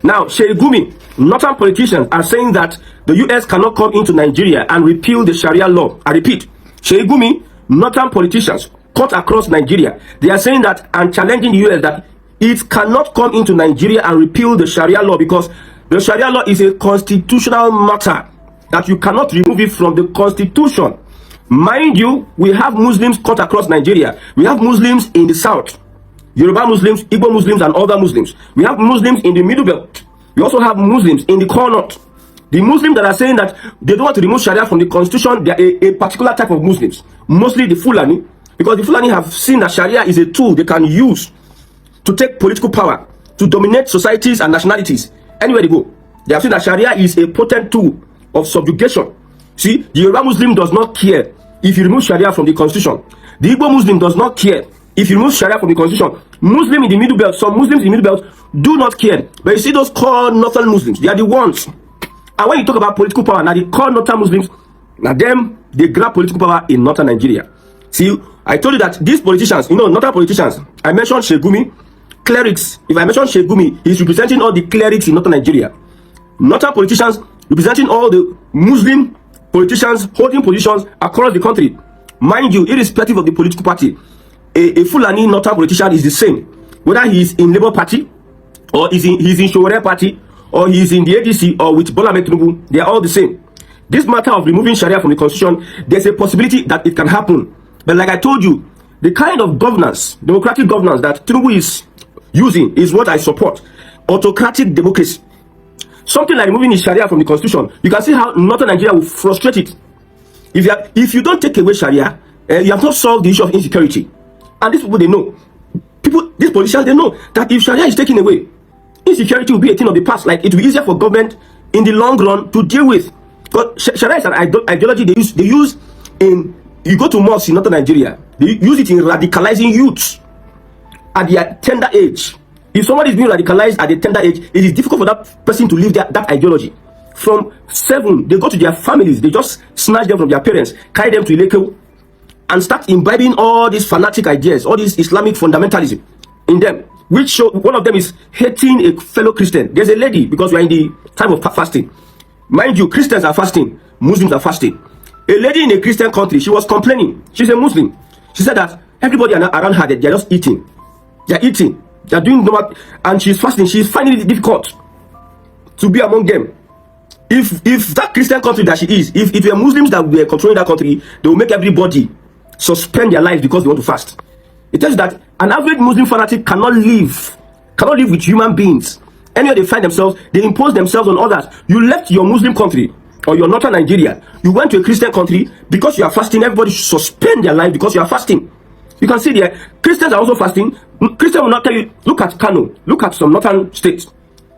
Now, Sheigumi, northern politicians are saying that the US cannot come into Nigeria and repeal the Sharia law. I repeat, Sheigumi, northern politicians cut across Nigeria, they are saying that and challenging the US that it cannot come into Nigeria and repeal the Sharia law because the Sharia law is a constitutional matter that you cannot remove it from the constitution. Mind you, we have Muslims cut across Nigeria. We have Muslims in the south, Yoruba Muslims, Igbo Muslims, and other Muslims. We have Muslims in the middle belt. We also have Muslims in the core north. The Muslims that are saying that they don't want to remove Sharia from the constitution, they are a particular type of Muslims, mostly the Fulani, because the Fulani have seen that Sharia is a tool they can use to take political power, to dominate societies and nationalities anywhere they go. They have seen that Sharia is a potent tool of subjugation. See, the Yoruba Muslim does not care if you remove Sharia from the constitution. The Igbo Muslim does not care if you remove Sharia from the constitution. Muslim in the middle belt, some Muslims in the middle belt do not care. But you see those core northern Muslims, they are the ones. And when you talk about political power, now the core northern Muslims, now them, they grab political power in northern Nigeria. See, I told you that these politicians, northern politicians, I mentioned Sheigumi, clerics. If I mention Sheigumi, he's representing all the clerics in northern Nigeria. Northern politicians representing all the Muslim politicians holding positions across the country. Mind you, irrespective of the political party, a Fulani northern politician is the same. Whether he is in Labour Party, or he's in Sharia Party, or he's in the ADC, or with Bola Tinubu, they are all the same. This matter of removing Sharia from the constitution, there's a possibility that it can happen. But like I told you, the kind of governance, democratic governance that Tinubu is using is what I support. Autocratic democracy. Something like removing the Sharia from the constitution, you can see how northern Nigeria will frustrate it. If you don't take away Sharia, you have not solved the issue of insecurity. And these people, they know. These politicians, they know that if Sharia is taken away, insecurity will be a thing of the past. Like, it will be easier for government in the long run to deal with. But Sharia is an ideology they use in, you go to mosques in northern Nigeria, they use it in radicalizing youths at their tender age. If somebody is being radicalized at a tender age, it is difficult for that person to leave that ideology. From 7, they go to their families, they just snatch them from their parents, carry them to Ileko, and start imbibing all these fanatic ideas, all this Islamic fundamentalism in them, which show one of them is hating a fellow Christian. There's a lady, because we are in the time of fasting. Mind you, Christians are fasting, Muslims are fasting. A lady in a Christian country, she was complaining. She's a Muslim. She said that everybody around her, they're just eating. They're eating. They're doing normal, and she's fasting. She's finding it difficult to be among them. If that Christian country that she is, if there are Muslims that were controlling that country, they will make everybody suspend their lives because they want to fast. It tells you that an average Muslim fanatic cannot live with human beings. Anywhere they find themselves, they impose themselves on others. You left your Muslim country or your northern Nigeria, you went to a Christian country because you are fasting. Everybody should suspend their life because you are fasting. You can see there, Christians are also fasting. Christians will not tell you, look at Kano, look at some northern states,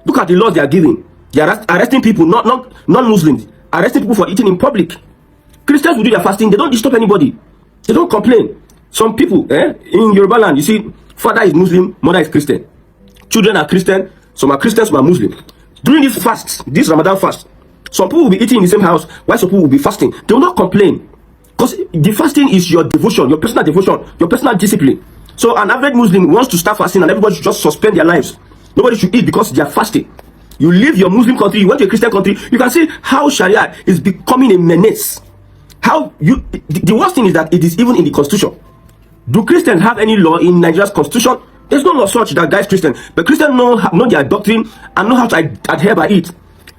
look at the laws they are giving. They are arresting people, non-Muslims, arresting people for eating in public. Christians will do their fasting, they don't disturb anybody. They don't complain. Some people, in Yoruba land, you see, father is Muslim, mother is Christian. Children are Christian, some are Christians, some are Muslim. During this fast, this Ramadan fast, some people will be eating in the same house, while some people will be fasting. They will not complain. Because the fasting is your devotion, your personal devotion, your personal discipline. So an average Muslim wants to start fasting and everybody should just suspend their lives. Nobody should eat because they are fasting. You leave your Muslim country, you went to a Christian country, you can see how Sharia is becoming a menace. The worst thing is that it is even in the constitution. Do Christians have any law in Nigeria's constitution? There's no law such that guides Christians. But Christians know their doctrine and know how to adhere by it.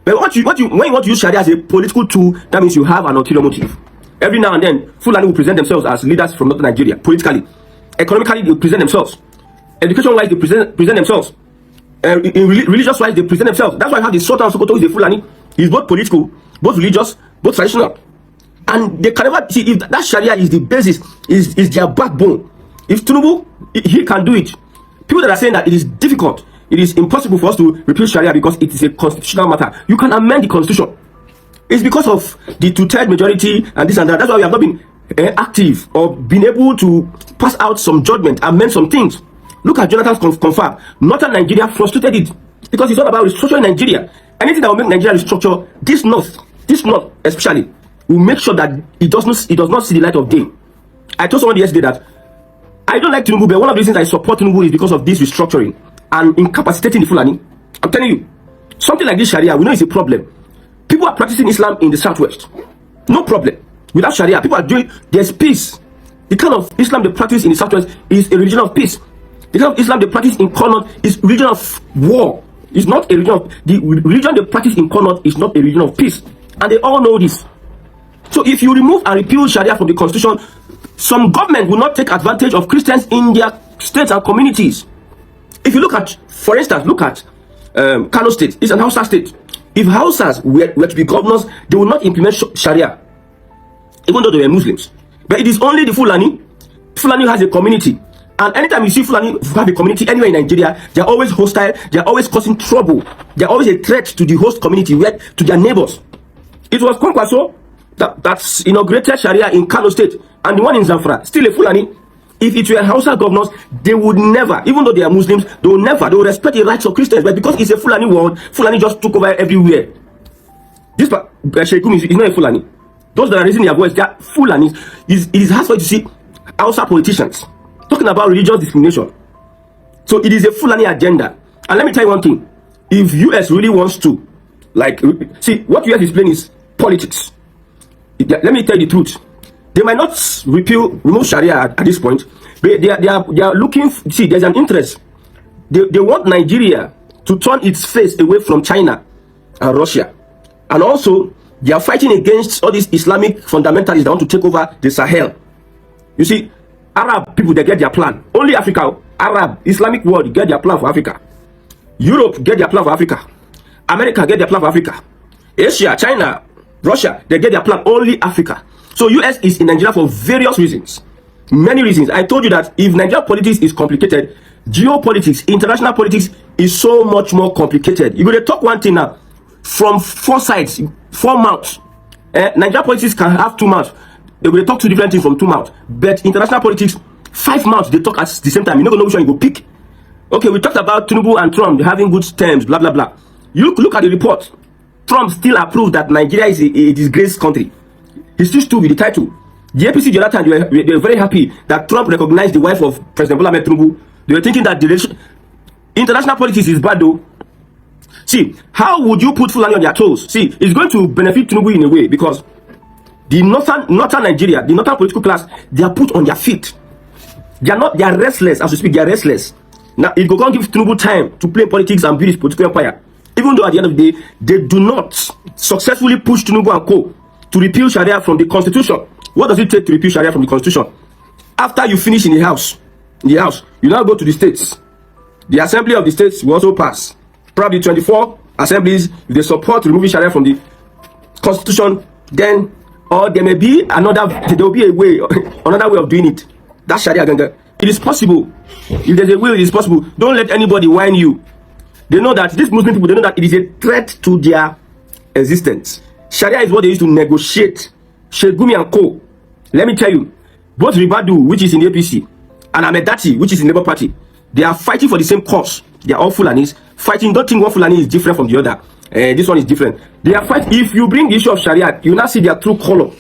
But when you want to use Sharia as a political tool, that means you have an ulterior motive. Every now and then, Fulani will present themselves as leaders from northern Nigeria, politically. Economically, they present themselves. Education-wise, they present themselves. In religious-wise, they present themselves. That's why I have the Sultan of Sokoto is a Fulani. He's both political, both religious, both traditional. And they can never see if that Sharia is the basis, is their backbone. If Tinubu, he can do it. People that are saying that it is difficult, it is impossible for us to repeal Sharia because it is a constitutional matter. You can amend the constitution. It's because of the 2/3 majority and this and that. That's why we have not been active or been able to pass out some judgment, amend some things. Look at Jonathan's confab. Northern Nigeria frustrated it because it's all about restructuring Nigeria. Anything that will make Nigeria restructure, this north especially, will make sure that it does not see the light of day. I told someone yesterday that I don't like Tinubu, but one of the reasons I support Tinubu is because of this restructuring and incapacitating the Fulani. I'm telling you, something like this Sharia, we know it's a problem. People are practicing Islam in the southwest. No problem. Without Sharia, people are doing, there's peace. The kind of Islam they practice in the southwest is a religion of peace. The kind of Islam they practice in Connaught is a religion of war. It's not a religion of, the religion they practice in Connaught is not a religion of peace. And they all know this. So if you remove and repeal Sharia from the constitution, some government will not take advantage of Christians in their states and communities. If you look at, for instance, look at Kano State. It's an Hausa state. If Hausas were to be governors, they will not implement Sharia, even though they were Muslims. But it is only the Fulani. Fulani has a community. And anytime you see Fulani have a community anywhere in Nigeria, they're always hostile, they're always causing trouble. They're always a threat to the host community, to their neighbors. It was Kwankwaso that inaugurated Sharia in Kano State, and the one in Zamfara, still a Fulani. If it were Hausa governors, they would never, even though they are Muslims, they will respect the rights of Christians. But because it's a Fulani world, Fulani just took over everywhere. This Sheikh Gumi is not a Fulani. Those that are raising their voice, they are Fulanis. It is hard for you to see Hausa politicians talking about religious discrimination. So it is a Fulani agenda. And let me tell you one thing. If US really wants to, see, what US is playing is politics. Let me tell you the truth. They might not remove Sharia at this point, but they are looking, see, there's an interest. They want Nigeria to turn its face away from China and Russia. And also, they are fighting against all these Islamic fundamentalists that want to take over the Sahel. You see, Arab people, they get their plan. Only Africa, Arab, Islamic world get their plan for Africa. Europe get their plan for Africa. America get their plan for Africa. Asia, China, Russia, they get their plan. Only Africa. So US is in Nigeria for various reasons. Many reasons. I told you that if Nigeria politics is complicated, geopolitics, international politics is so much more complicated. You're going to talk one thing now from four sides, four mouths. Nigeria politics can have two mouths. They will talk two different things from two mouths. But international politics, 5 mouths, they talk at the same time. You're not going to know which one you go pick. Okay, we talked about Tinubu and Trump having good terms, blah, blah, blah. You look at the report. Trump still approved that Nigeria is a disgraced country. He still stood with the title. The APC the other time, they were very happy that Trump recognized the wife of President Bola Ahmed Tinubu. They were thinking that international politics is bad though. See, how would you put Fulani on their toes? See, it's going to benefit Tinubu in a way because the northern Nigeria, the northern political class, they are put on their feet. They are restless, as we speak, they are restless. Now, it will go and give Tinubu time to play politics and build his political empire. Even though at the end of the day, they do not successfully push Tinubu and co. to repeal Sharia from the constitution. What does it take to repeal Sharia from the constitution? After you finish in the house, you now go to the states. The assembly of the states will also pass. Probably 24 assemblies, if they support removing Sharia from the constitution, then, or there may be there will be a way, another way of doing it. That's Sharia ganga. It is possible. If there's a will, it is possible. Don't let anybody whine you. They know that these Muslim people, they know that it is a threat to their existence. Sharia is what they used to negotiate. Sheikh Gumi and co. Let me tell you, both Ribadu, which is in the APC, and Ahmedati, which is in the Labour Party, they are fighting for the same cause. They are all Fulanis fighting. Don't think one Fulani is different from the other. This one is different. They are fighting. If you bring the issue of Sharia, you now see their true color.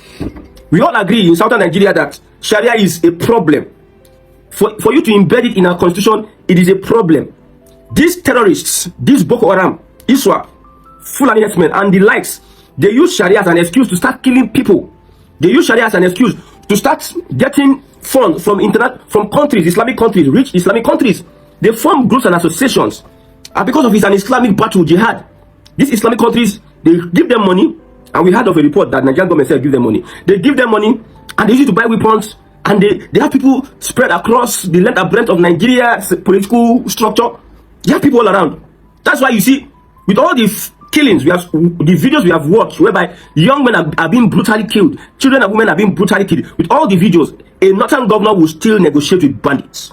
We all agree in southern Nigeria that Sharia is a problem. For you to embed it in our constitution, it is a problem. These terrorists, these Boko Haram, Iswa, Fulani herdsmen, and the likes, they use Sharia as an excuse to start killing people. They use Sharia as an excuse to start getting funds from countries, Islamic countries, rich Islamic countries. They form groups and associations. And because of it's an Islamic battle, jihad, these Islamic countries, they give them money. And we heard of a report that Nigerian government said give them money. They give them money and they use it to buy weapons. And they have people spread across the length and breadth of Nigeria's political structure. They have people all around. That's why you see, with all the killings, the videos we have watched, whereby young men are being brutally killed, children and women are being brutally killed. With all the videos, a northern governor will still negotiate with bandits.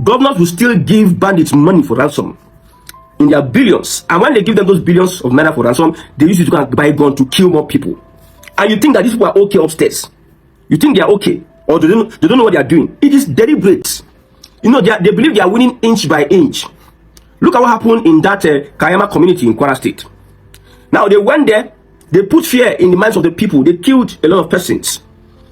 Governors will still give bandits money for ransom in their billions. And when they give them those billions of naira for ransom, they use it to go and buy a gun to kill more people. And you think that these people are okay upstairs. You think they are okay, or they don't know what they are doing. It is deliberate. You know, they believe they are winning inch by inch. Look at what happened in that Kayama community in Kwara State. Now, they went there, they put fear in the minds of the people, they killed a lot of persons.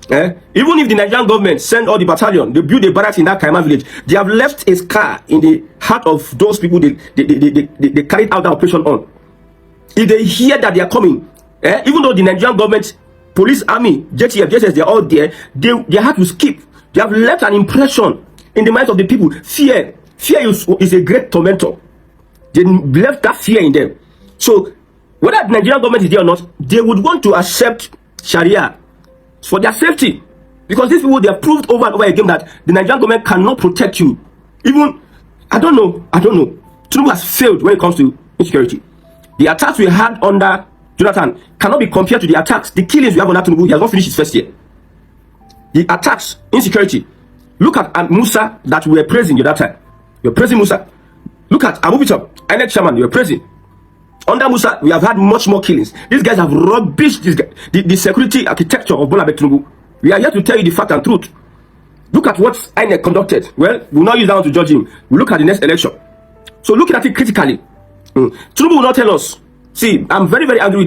Even if the Nigerian government send all the battalion, they build a barracks in that Kaima village, they have left a scar in the heart of those people they carried out the operation on. If they hear that they are coming, even though the Nigerian government, police, army, JTF, JSS, they are all there, their heart will skip. They have left an impression in the minds of the people. Fear is a great tormentor. They left that fear in them. So whether the Nigerian government is there or not, they would want to accept Sharia for their safety, because these people, they have proved over and over again that the Nigerian government cannot protect you. Even I don't know. Tinubu has failed when it comes to insecurity. The attacks we had under Jonathan cannot be compared to the attacks, the killings we have under Tinubu. He has not finished his first year. The attacks, insecurity. Look at Musa that we were praising the other time. You were praising Musa. Look at Abu Bicham, INEC chairman, you were praising. Under Musa, we have had much more killings. These guys have rubbished the security architecture of Bola Tinubu. We are here to tell you the fact and truth. Look at what INEC conducted. Well, we will not use that one to judge him. We'll look at the next election. So look at it critically. Tinubu will not tell us. See, I'm very, very angry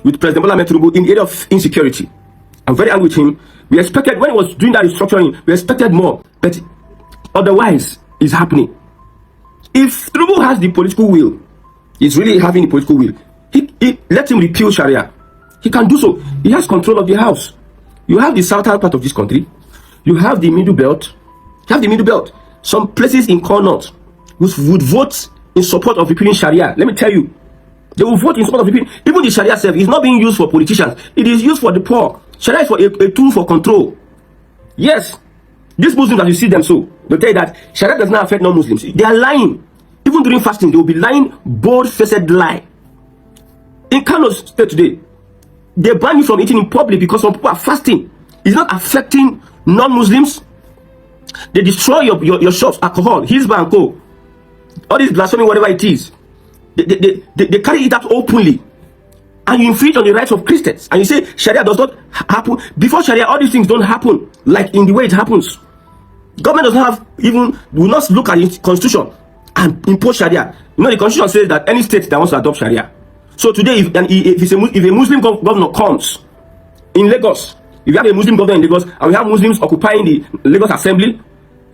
with President Bola Tinubu in the area of insecurity. I'm very angry with him. We expected, when he was doing that restructuring, we expected more. But otherwise, it's happening. If Tinubu has the political will, he's really having the political will, he let him repeal Sharia. He can do so. He has control of the house. You have the southern part of this country. You have the middle belt. Some places in Connaught would vote in support of repealing Sharia. Let me tell you, they will vote in support of repealing. Even the Sharia itself is not being used for politicians. It is used for the poor. Sharia is for a tool for control. Yes, these Muslims, as you see them, so they'll tell you that Sharia does not affect non-Muslims. They are lying. Even during fasting, they will be lying, bold-faced lie. In Kano State today, they ban you from eating in public because some people are fasting. It's not affecting non-Muslims. They destroy your shops, alcohol, Hizbah and Co. All this blasphemy, whatever it is. They carry it out openly. And you infringe on the rights of Christians. And you say Sharia does not happen. Before Sharia, all these things don't happen like in the way it happens. Government does not will not look at the constitution and impose Sharia. You know, the constitution says that any state that wants to adopt Sharia. So today, if a Muslim governor comes in Lagos, if you have a Muslim governor in Lagos, and we have Muslims occupying the Lagos Assembly,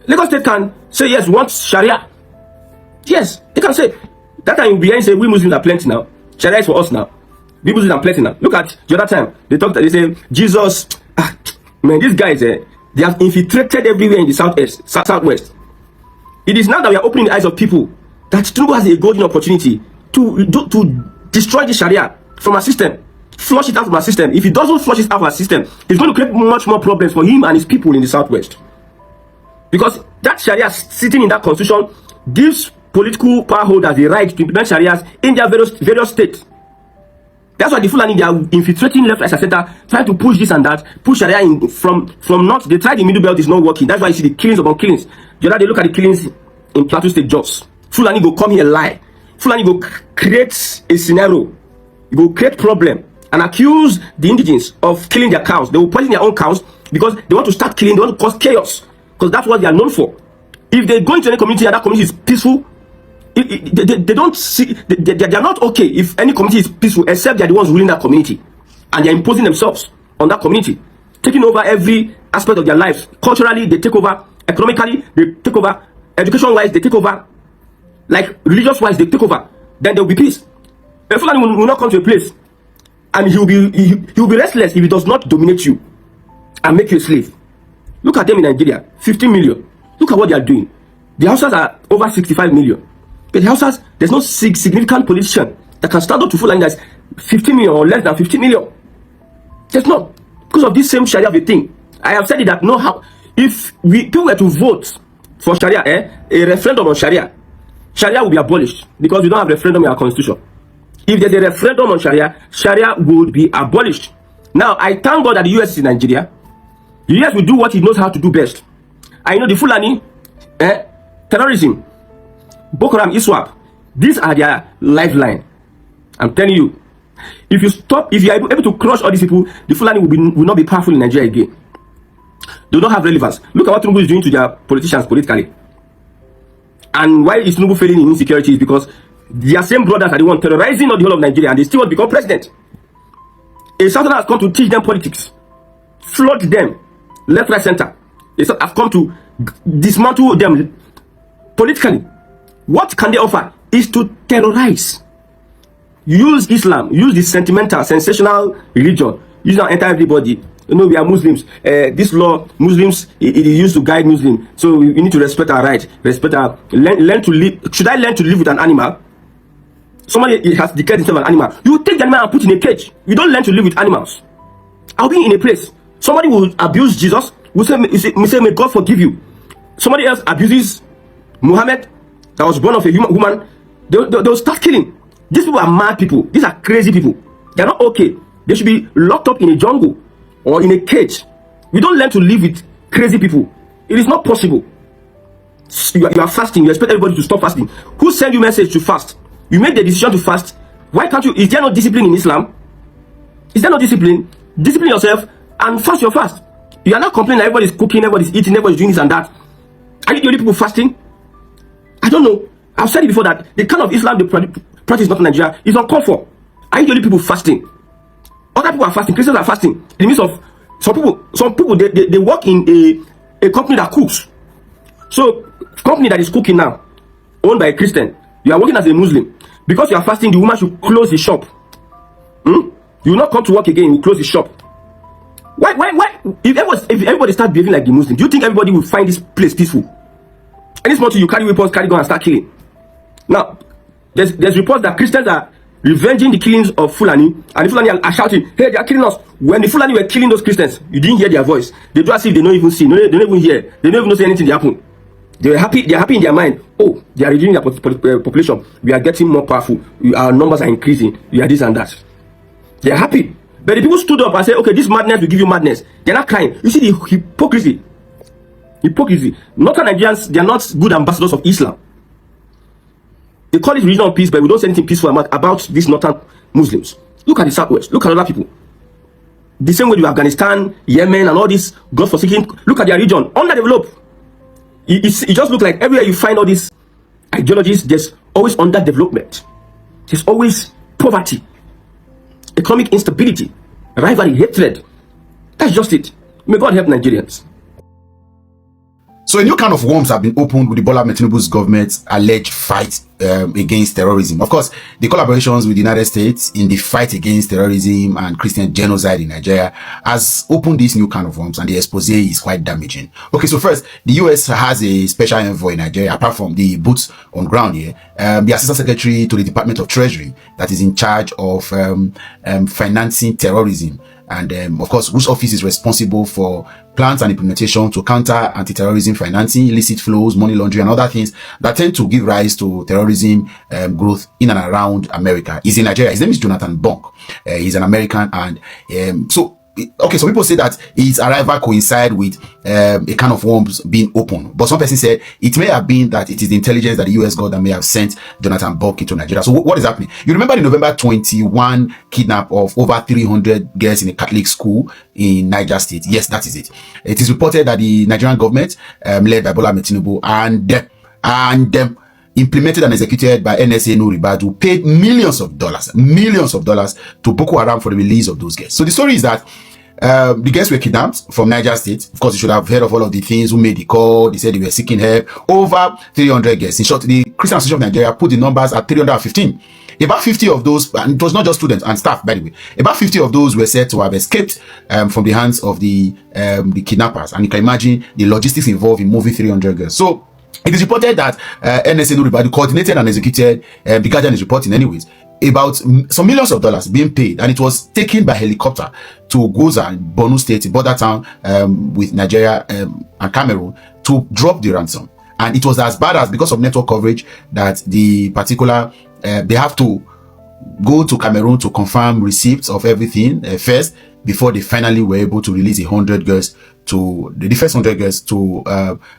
Lagos State can say, yes, we want Sharia. Yes, they can say. That time you'll be and say, we Muslims are plenty now. Sharia is for us now. We Muslims are plenty now. Look at the other time, they say, Jesus, man, these guys, they have infiltrated everywhere in the southwest. It is now that we are opening the eyes of people that Tinubu has a golden opportunity to destroy the Sharia from our system, flush it out from our system. If he doesn't flush it out of our system, it's going to create much more problems for him and his people in the southwest. Because that Sharia sitting in that constitution gives political power holders the right to implement Sharias in their various states. That's why the Fulani, they are infiltrating left, right, and center, trying to push this and that, push Sharia in from north. They tried the middle belt, is not working. That's why you see the killings upon killings. The other day, look at the killings in Plateau State, Jos. Fulani go come here lie. Fulani go create a scenario, go create problem, and accuse the indigenes of killing their cows. They will poison their own cows because they want to start killing, they want to cause chaos, because that's what they are known for. If they go into any community and that community is peaceful, they don't see, they are not okay if any community is peaceful, except they are the ones ruling that community, and they are imposing themselves on that community, taking over every aspect of their lives. Culturally, they take over. Economically, they take over. Education-wise, they take over. Like religious-wise, they take over. Then there will be peace. A Fulani will not come to a place, and he will be restless if he does not dominate you and make you a slave. Look at them in Nigeria, 15 million. Look at what they are doing. The Hausas are over 65 million. But the Hausas, there's no significant politician that can stand up to Fulani that's 15 million or less than 15 million. There's not. Because of this same Sharia of a thing. I have said it that if people were to vote for Sharia, a referendum on Sharia will be abolished, because we don't have referendum in our constitution. If there's a referendum on Sharia, Sharia would be abolished. Now, I thank God that the US is in Nigeria. The US will do what it knows how to do best. I know the Fulani, terrorism, Boko Haram, ISWAP, these are their lifeline. I'm telling you, if you are able to crush all these people, the Fulani will not be powerful in Nigeria again. They will not have relevance. Look at what Tinubu is doing to their politicians politically. And why is Tinubu failing in insecurity is because their same brothers are the ones terrorizing the whole of Nigeria, and they still want to become president. A Southerner has come to teach them politics. flood them left, right, center. I've come to dismantle them politically. What can they offer is to terrorize. Use Islam, use the sentimental, sensational religion, use it to enter everybody. You know, we are Muslims. This law, Muslims, it is used to guide Muslims. So we need to respect our rights, respect our learn to live. Should I learn to live with an animal? Somebody has declared himself an animal. You take the animal and put in a cage. You don't learn to live with animals. I'll be in a place. Somebody will abuse Jesus. Will say, may God forgive you. Somebody else abuses Muhammad, that was born of a woman. They'll start killing. These people are mad people. These are crazy people. They're not okay. They should be locked up in a jungle or in a cage. We don't learn to live with crazy people. It is not possible. You are fasting. You expect everybody to stop fasting. Who sent you message to fast? You made the decision to fast. Why can't you? Is there no discipline in Islam? Is there no discipline? Discipline yourself and fast your fast. You are not complaining. Everybody's cooking, everybody's eating, everybody's doing this and that. Are you the only people fasting? I don't know. I've said it before that the kind of Islam they practice not in Nigeria is uncalled for. Are you the only people fasting? Other people are fasting. Christians are fasting. In the midst of some people they work in a company that cooks. So company that is cooking now, owned by a Christian, you are working as a Muslim. Because you are fasting, the woman should close the shop. You will not come to work again. You close the shop. Why? If everybody start behaving like the Muslim, do you think everybody will find this place peaceful? Any small thing you carry weapons, carry gun and start killing. Now, there's reports that Christians are revenging the killings of Fulani, and the Fulani are shouting, "Hey, they are killing us!" When the Fulani were killing those Christians, you didn't hear their voice. They do as if they don't even see, they don't even hear, they don't even know say anything they happen. They are happy in their mind. Oh, they are reducing their population. We are getting more powerful. Our numbers are increasing. We are this and that. They are happy. But the people stood up and said, okay, this madness will give you madness. They're not crying. You see the hypocrisy. Hypocrisy. Northern Nigerians, they are not good ambassadors of Islam. They call it regional peace, but we don't say anything peaceful about these northern Muslims. Look at the Southwest. Look at other people. The same way you Afghanistan, Yemen, and all these God-forsaken. Look at their region. Underdeveloped. It just looks like everywhere you find all these ideologies, there's always underdevelopment. There's always poverty, economic instability, rivalry, hatred. That's just it. May God help Nigerians. So a new can of worms have been opened with the Bola Tinubu's government's alleged fight against terrorism. Of course, the collaborations with the United States in the fight against terrorism and Christian genocide in Nigeria has opened this new can of worms, and the expose is quite damaging. Okay, so first, the US has a special envoy in Nigeria, apart from the boots on ground here, the Assistant Secretary to the Department of Treasury that is in charge of financing terrorism. And of course, whose office is responsible for plans and implementation to counter anti-terrorism financing, illicit flows, money laundering, and other things that tend to give rise to terrorism growth in and around America. He's in Nigeria. His name is Jonathan Bonk. He's an American, and okay, so people say that his arrival coincide with a can of worms being open, but some person said it may have been that it is the intelligence that the US got that may have sent Jonathan Bonk into Nigeria. So what is happening? You remember the November 21 kidnap of over 300 girls in a Catholic school in Niger State? Yes, that is it. It is reported that the Nigerian government, led by Bola Tinubu, and implemented and executed by NSA Nuhu Ribadu, paid millions of dollars to Boko Haram for the release of those girls. So the story is that the girls were kidnapped from Niger State. Of course, you should have heard of all of the things, who made the call. They said they were seeking help. Over 300 girls. In short, the Christian Association of Nigeria put the numbers at 315. About 50 of those, and it was not just students and staff, by the way, about 50 of those were said to have escaped from the hands of the kidnappers. And you can imagine the logistics involved in moving 300 girls. So it is reported that NSA Nuhu Ribadu coordinated and executed, the Guardian is reporting anyways, about some millions of dollars being paid, and it was taken by helicopter to Goza, Borno State, border town with Nigeria and Cameroon, to drop the ransom. And it was as bad as, because of network coverage, that the particular they have to go to Cameroon to confirm receipts of everything first, before they finally were able to release the first 100 girls to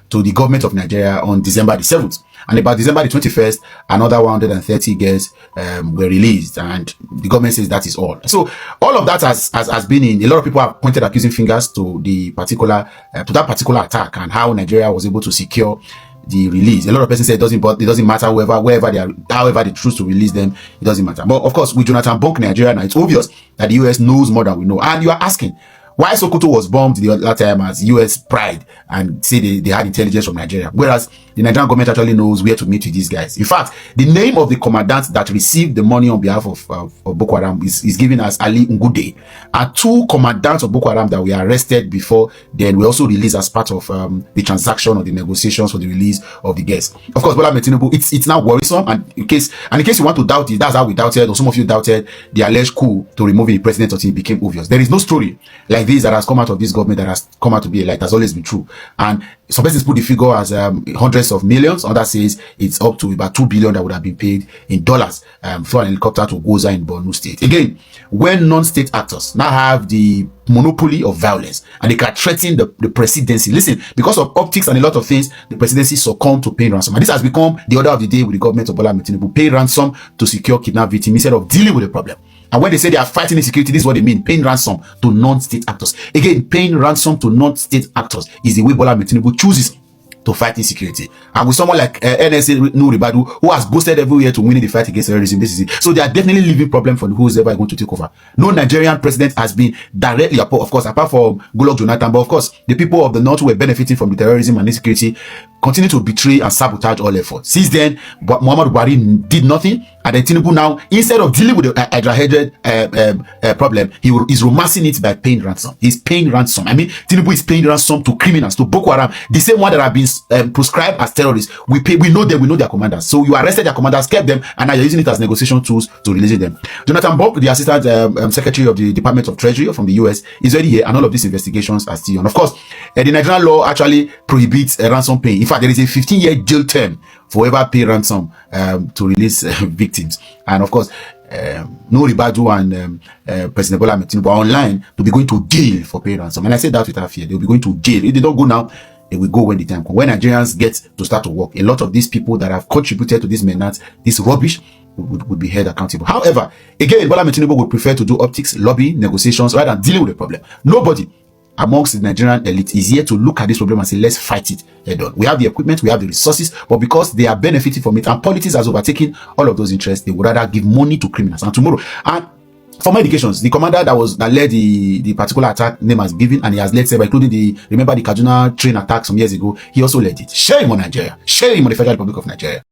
the government of Nigeria on December the 7th. And about December the 21st, another 130 girls were released, and the government says that is all. So all of that has been in. A lot of people have pointed accusing fingers to the particular to that particular attack and how Nigeria was able to secure the release. A lot of persons say it doesn't matter wherever they are, however they choose to release them, it doesn't matter. But of course, with Jonathan Bonk Nigeria now, it's obvious that the US knows more than we know. And you are asking, Why Sokoto was bombed the other time as US pride and say they had intelligence from Nigeria, whereas the Nigerian government actually knows where to meet with these guys. In fact, the name of the commandant that received the money on behalf of Boko Haram is given as Ali Ngude. And 2 commandants of Boko Haram that were arrested before then were also released as part of the transaction or the negotiations for the release of the guests. Of course, Bola Ahmed Tinubu, it's now worrisome, and in case you want to doubt it, that's how we doubted, or some of you doubted, the alleged coup to removing the president until it became obvious. There is no story like this that has come out of this government that has come out to be a lie. It has always been true. And some persons put the figure as hundreds of millions. Others says it's up to about 2 billion that would have been paid in dollars for an helicopter to Goza in Borno State. Again, when non-state actors now have the monopoly of violence and they can threaten the presidency. Listen, because of optics and a lot of things, the presidency succumbed to paying ransom. And this has become the order of the day with the government of Bola Ahmed Tinubu. Pay ransom to secure kidnapped victims instead of dealing with the problem. And when they say they are fighting insecurity, this is what they mean. Paying ransom to non-state actors. Again, paying ransom to non-state actors is the way Bola Ahmed Tinubu chooses to fight insecurity. And with someone like NSA Nuhu Ribadu, who has boasted everywhere to winning the fight against terrorism, this is it. So they are definitely leaving problem for who's ever going to take over. No Nigerian president has been directly, of course, apart from Goodluck Jonathan, but of course, the people of the north who were benefiting from the terrorism and insecurity continue to betray and sabotage all efforts. Since then, Muhammadu Buhari did nothing, and then Tinubu now, instead of dealing with the hydra-headed problem, he is romancing it by paying ransom. He's paying ransom. I mean, Tinubu is paying ransom to criminals, to Boko Haram, the same one that have been prescribed as terrorists. We know them, we know their commanders. So you arrested their commanders, kept them, and now you're using it as negotiation tools to release them. Jonathan Bob, the assistant secretary of the Department of Treasury from the US, is already here, and all of these investigations are still on. Of course, the Nigerian law actually prohibits ransom paying. In fact, there is a 15-year jail term for whoever pay ransom to release victims. And of course, Nuhu Ribadu and President Bola Ahmed Tinubu are online to be going to jail for paying ransom. And I say that without fear. They'll be going to jail. If they don't go now, they will go when the time comes. When Nigerians get to start to work, a lot of these people that have contributed to this menace, this rubbish, would be held accountable. However, again, Bola Ahmed Tinubu would prefer to do optics, lobby, negotiations, rather than dealing with the problem. Nobody amongst the Nigerian elite is here to look at this problem and say, let's fight it head on. We have the equipment, we have the resources, but because they are benefiting from it and politics has overtaken all of those interests, they would rather give money to criminals. And tomorrow, and for my indications, the commander that led the particular attack name has given, and he has led several, including remember the Kaduna train attack some years ago, he also led it. Shame on Nigeria. Shame on the Federal Republic of Nigeria.